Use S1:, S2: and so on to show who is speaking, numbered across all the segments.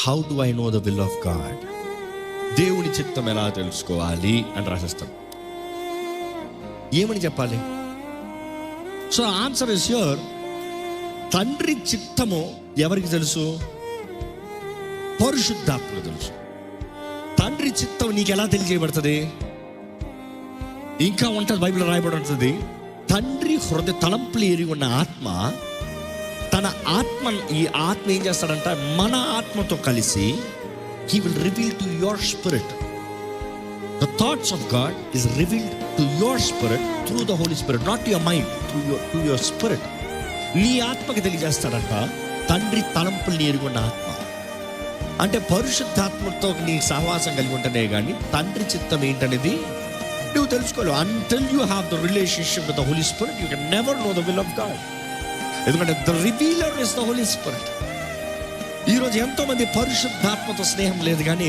S1: How do I know the will of God? దేవుని చిత్తం ఎలా తెలుసుకోవాలి అని రాసేస్తాడు. ఏమని చెప్పాలి? So answer is here. తండ్రి చిత్తము ఎవరికి తెలుసు? పరిశుద్ధాత్మకు తెలుసు. తండ్రి చిత్తం నీకు ఎలా తెలియజేయబడుతుంది? ఇంకా ఉంటుంది, బైబిల్లో రాయబడి ఉంటుంది, తండ్రి హృదయ తలంపులు ఎరిగి ఉన్న ఆత్మ తన ఆత్మ, ఈ ఆత్మ ఏం చేస్తాడంట, మన ఆత్మతో కలిసి he will reveal to your spirit the thoughts of God is revealed to your spirit through the Holy Spirit, not to your mind, to your spirit. నీ ఆత్మకి తెలియజేస్తాడంట తండ్రి తలంపుల్ని ఎరుగున్న ఆత్మ. అంటే పరిశుద్ధాత్మతో నీ సహవాసం కలిగి ఉంటేనే కానీ తండ్రి చిత్తం ఏంటనేది నువ్వు తెలుసుకోలేవు. until you have the relationship with the Holy Spirit you can never know the will of God. ఎందుకంటే the revealer is the Holy Spirit. ఈరోజు ఎంతో మంది పరిశుద్ధాత్మతో స్నేహం లేదు, కానీ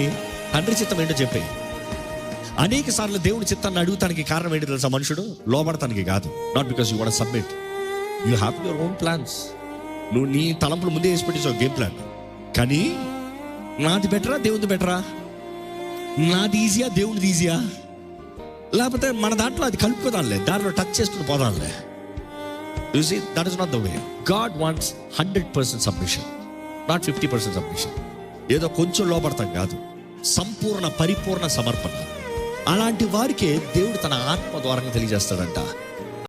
S1: తండ్రి చిత్తం ఏంటో చెప్పే. అనేక సార్లు దేవుడి చిత్తాన్ని అడుగుతానికి కారణం ఏంటో తెలుసా? మనుషుడు లోబడతానికి కాదు. Not because you want submit, you have your own plans. నువ్వు నీ తలంపులు ముందే వేసి పెట్టేసావు గేమ్ ప్లాన్. కానీ నాది బెటరా దేవుడిది బెటరా? నాది ఈజీయా దేవుడిది ఈజీయా? లేకపోతే మన దాంట్లో అది కలుపుకోదాంలే, దాంట్లో టచ్ చేసుకుని పోదాంలే. You see, that is not the way. God wants 100% submission, not 50% submission. ఏదో కొంచెం లోపడతాం కాదు, సంపూర్ణ పరిపూర్ణ సమర్పణ. అలాంటి వారికే దేవుడు తన ఆత్మ ద్వారా తెలియజేస్తాడంట